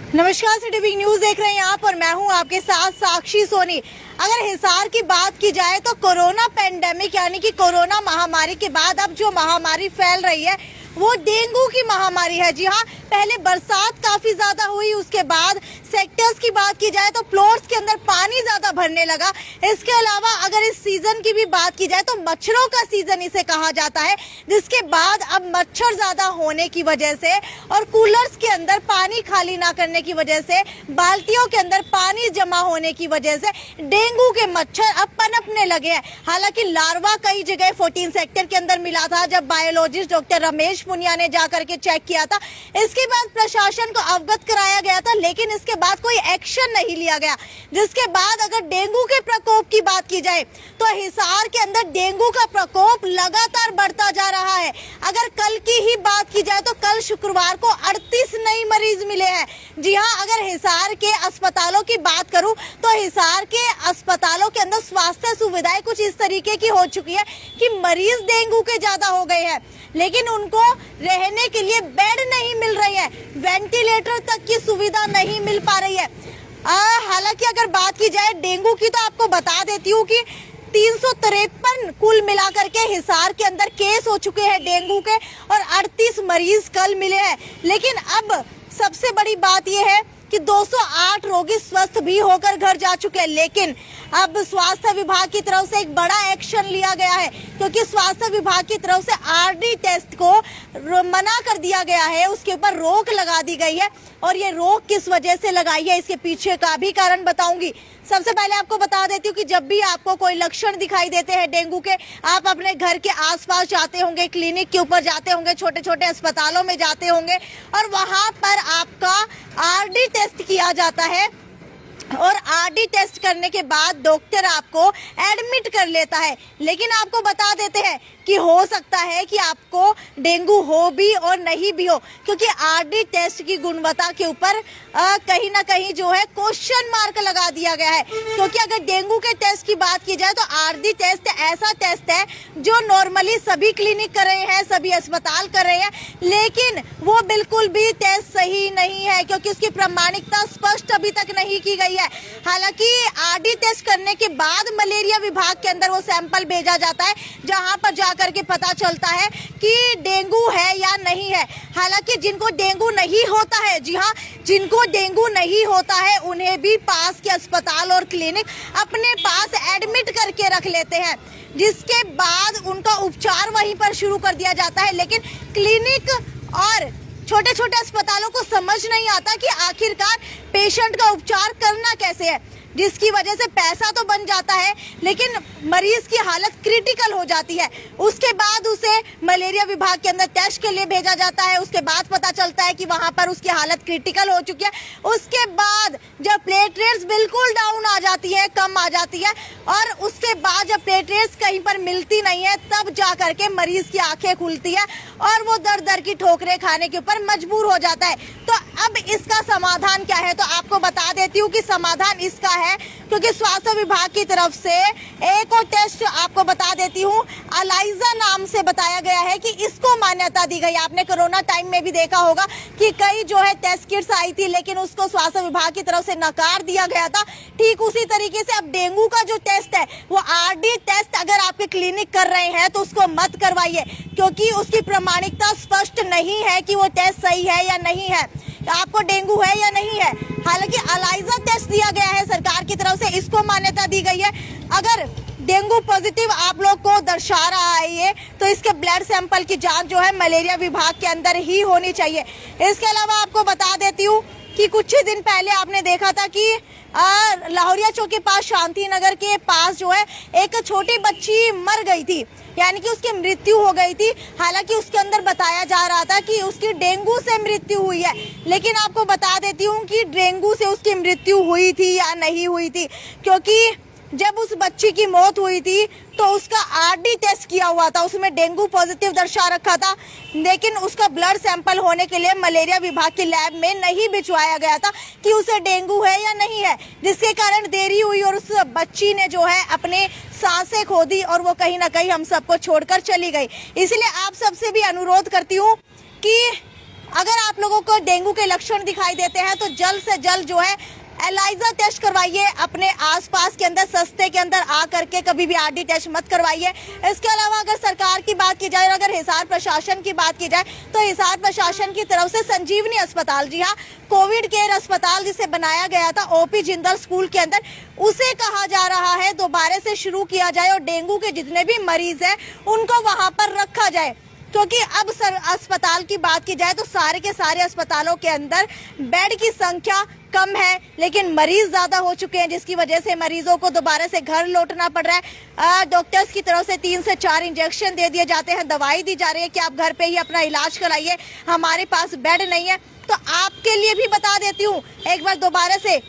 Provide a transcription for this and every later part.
नमस्कार, city big news देख रहे हैं आप और मैं हूं आपके साथ साक्षी सोनी। अगर हिसार की बात की जाए तो कोरोना पेंडेमिक यानी कि कोरोना महामारी के बाद अब जो महामारी फैल रही है वो डेंगू की महामारी है। जी हाँ, पहले बरसात काफी ज्यादा हुई, उसके बाद सेक्टर्स की बात की जाए तो फ्लोर्स के अंदर पानी ज्यादा भरने लगा। इसके अलावा अगर इस सीजन की भी बात की जाए तो मच्छरों का सीजन इसे कहा जाता है, जिसके बाद अब मच्छर ज्यादा होने की वजह से और कूलर्स के अंदर पानी खाली ना करने की वजह से, बाल्टियों के अंदर पानी जमा होने की वजह से डेंगू के मच्छर अब पनपने लगे हैं। हालांकि लार्वा कई जगह 14 सेक्टर के अंदर मिला था, जब बायोलॉजिस्ट डॉक्टर रमेश पुनिया ने जाकर के चेक किया था। इसके बाद प्रशासन को अवगत कराया गया था, लेकिन इसके बाद कोई एक्शन नहीं लिया गया। जिसके बाद अगर डेंगू के प्रकोप की बात की जाए तो हिसार के अंदर डेंगू का प्रकोप लगातार बढ़ता जा रहा है। अगर कल की ही बात की जाए तो कल शुक्रवार को 38 नए मरीज मिले हैं। जी हाँ, अगर हिसार के अस्पतालों की बात करूं तो हिसार के अस्पतालों के अंदर स्वास्थ्य सुविधाएं कुछ इस तरीके की हो चुकी है कि मरीज डेंगू के ज्यादा हो गए हैं, लेकिन उनको रहने के लिए बेड नहीं मिल रही है, वेंटिलेटर तक की सुविधा नहीं मिल पा रही है। हालांकि अगर बात की जाए डेंगू की तो आपको बता देती हूँ कि 353 कुल मिलाकर के हिसार के अंदर केस हो चुके हैं डेंगू के और 38 मरीज कल मिले हैं। लेकिन अब सबसे बड़ी बात यह है कि 208 रोगी स्वस्थ भी होकर घर जा चुके हैं। लेकिन अब स्वास्थ्य विभाग की तरफ से एक बड़ा एक्शन लिया गया है, क्योंकि स्वास्थ्य विभाग की तरफ से आरडी टेस्ट को मना कर दिया गया है, उसके ऊपर रोक लगा दी गई है। और ये रोक किस वजह से लगाई है, इसके पीछे का भी कारण बताऊंगी। सबसे पहले आपको बता देती हूँ कि जब भी आपको कोई लक्षण दिखाई देते हैं डेंगू के, आप अपने घर के आसपास जाते होंगे, क्लिनिक के ऊपर जाते होंगे, छोटे छोटे अस्पतालों में जाते होंगे और वहां पर आपका आरडी टेस्ट किया जाता है और आरडी टेस्ट करने के बाद डॉक्टर आपको एडमिट कर लेता है। लेकिन आपको बता देते हैं कि हो सकता है कि आपको डेंगू हो भी और नहीं भी हो, क्योंकि आरडी टेस्ट की गुणवत्ता के ऊपर कहीं ना कहीं जो है क्वेश्चन मार्क लगा दिया गया है। क्योंकि अगर डेंगू के टेस्ट की बात की जाए तो आरडी टेस्ट ऐसा टेस्ट है जो नॉर्मली सभी क्लिनिक कर रहे हैं, सभी अस्पताल कर रहे हैं, लेकिन वो बिल्कुल भी टेस्ट सही नहीं है, क्योंकि उसकी प्रामाणिकता स्पष्ट अभी तक नहीं की गई है। हालांकि आरडी टेस्ट करने के बाद मलेरिया विभाग के अंदर वो सैंपल भेजा जाता है, जहां पर जाकर के पता चलता है कि डेंगू है या नहीं है। हालांकि जिनको डेंगू नहीं होता है, जी हाँ, जिनको डेंगू नहीं होता है उन्हें भी पास के अस्पताल और क्लिनिक अपने पास एडमिट करके रख लेते हैं, जिसके बाद उनका उपचार वहीं पर शुरू कर दिया जाता है। लेकिन क्लिनिक और छोटे छोटे अस्पतालों को समझ नहीं आता कि आखिरकार पेशेंट का उपचार करना कैसे है, जिसकी वजह से पैसा तो बन जाता है लेकिन मरीज की हालत क्रिटिकल हो जाती है। उसके बाद उसे मलेरिया विभाग के अंदर टेस्ट के लिए भेजा जाता है। उसके बाद पता चलता है कि वहां पर उसकी हालत क्रिटिकल हो चुकी है। उसके बाद जब प्लेटलेट्स बिल्कुल डाउन आ जाती है, कम आ जाती है, और उसके बाद जब प्लेटलेट्स कहीं पर मिलती नहीं है, तब जा करके मरीज की आंखें खुलती है और वो दर दर की ठोकरें खाने के ऊपर मजबूर हो जाता है। तो अब इसका समाधान क्या है, तो आपको बता देती हूँ कि समाधान इसका है, क्योंकि स्वास्थ्य विभाग की तरफ से एक और टेस्ट आपको बता देती हूँ, अलाइजा नाम से बताया गया है कि इसको मान्यता दी गई। आपने कोरोना टाइम में भी देखा होगा कि कई जो है टेस्ट किट्स आई थी, लेकिन उसको स्वास्थ्य विभाग की तरफ से नकार दिया गया था। ठीक उसी तरीके से अब डेंगू का जो टेस्ट है वो आरडी टेस्ट अगर आपके क्लिनिक कर रहे हैं तो उसको मत करवाइए, क्योंकि उसकी प्रामाणिकता स्पष्ट नहीं है कि वो टेस्ट सही है या नहीं है, आपको डेंगू है या नहीं है। हालांकि अलाइजा टेस्ट दिया गया है सरकार की तरफ से, इसको मान्यता दी गई है। अगर डेंगू पॉजिटिव आप लोग को दर्शा रहा है ये, तो इसके ब्लड सैंपल की जांच जो है मलेरिया विभाग के अंदर ही होनी चाहिए। इसके अलावा आपको बता देती हूँ कि कुछ ही दिन पहले आपने देखा था कि लाहौरिया चौक के पास, शांति नगर के पास जो है एक छोटी बच्ची मर गई थी, यानी कि उसकी मृत्यु हो गई थी। हालांकि उसके अंदर बताया जा रहा था कि उसकी डेंगू से मृत्यु हुई है, लेकिन आपको बता देती हूँ कि डेंगू से उसकी मृत्यु हुई थी या नहीं हुई थी, क्योंकि जब उस बच्ची की मौत हुई थी तो उसका आरडी टेस्ट किया हुआ था, उसमें डेंगू पॉजिटिव दर्शा रखा था, लेकिन उसका ब्लड सैंपल होने के लिए मलेरिया विभाग के लैब में नहीं भिजवाया गया था कि उसे डेंगू है या नहीं है, जिसके कारण देरी हुई और उस बच्ची ने जो है अपने सांसें खो दी और वो कहीं ना कहीं हम सबको छोड़कर चली गई। इसलिए आप सबसे भी अनुरोध करती हूँ कि अगर आप लोगों को डेंगू के लक्षण दिखाई देते हैं तो जल्द से जल्द जो है एलाइजा टेस्ट करवाइए अपने आसपास के अंदर, सस्ते के अंदर आ करके कभी भी आरडी टेस्ट मत करवाइए। इसके अलावा अगर सरकार की बात की जाए और अगर हिसार प्रशासन की बात की जाए तो हिसार प्रशासन की तरफ से संजीवनी अस्पताल, जी हाँ, कोविड केयर अस्पताल जिसे बनाया गया था ओपी जिंदल स्कूल के अंदर, उसे कहा जा रहा है दोबारा से शुरू किया जाए और डेंगू के जितने भी मरीज हैं उनको वहां पर रखा जाए। क्योंकि अब अस्पताल की बात की जाए तो सारे के सारे अस्पतालों के अंदर बेड की संख्या कम है लेकिन मरीज ज्यादा हो चुके हैं, जिसकी वजह से मरीजों को दोबारा से घर लौटना पड़ रहा है। डॉक्टर्स की तरफ से 3 से 4 इंजेक्शन दे दिए जाते हैं, दवाई दी जा रही है कि आप घर पे ही अपना इलाज कराइए, हमारे पास बेड नहीं है। तो आपके लिए भी बता देती हूँ एक बार दोबारा से,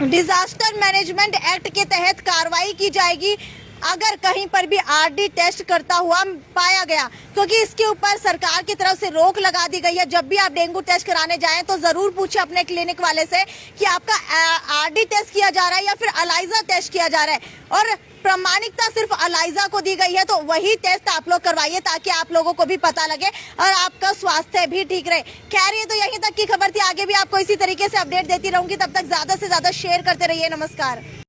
डिजास्टर मैनेजमेंट एक्ट के तहत कार्रवाई की जाएगी अगर कहीं पर भी आरडी टेस्ट करता हुआ पाया गया, क्योंकि इसके ऊपर सरकार की तरफ से रोक लगा दी गई है। जब भी आप डेंगू टेस्ट कराने जाएं तो जरूर पूछें अपने क्लिनिक वाले से कि आपका आरडी टेस्ट किया जा रहा है या फिर एलाइजा टेस्ट किया जा रहा है, और प्रामाणिकता सिर्फ एलाइजा को दी गई है तो वही टेस्ट आप लोग करवाइए ताकि आप लोगों को भी पता लगे और आपका स्वास्थ्य भी ठीक रहे। खैर, ये तो यहीं तक की खबर थी, आगे भी आपको इसी तरीके से अपडेट देती रहूंगी। तब तक ज्यादा से ज्यादा शेयर करते रहिए। नमस्कार।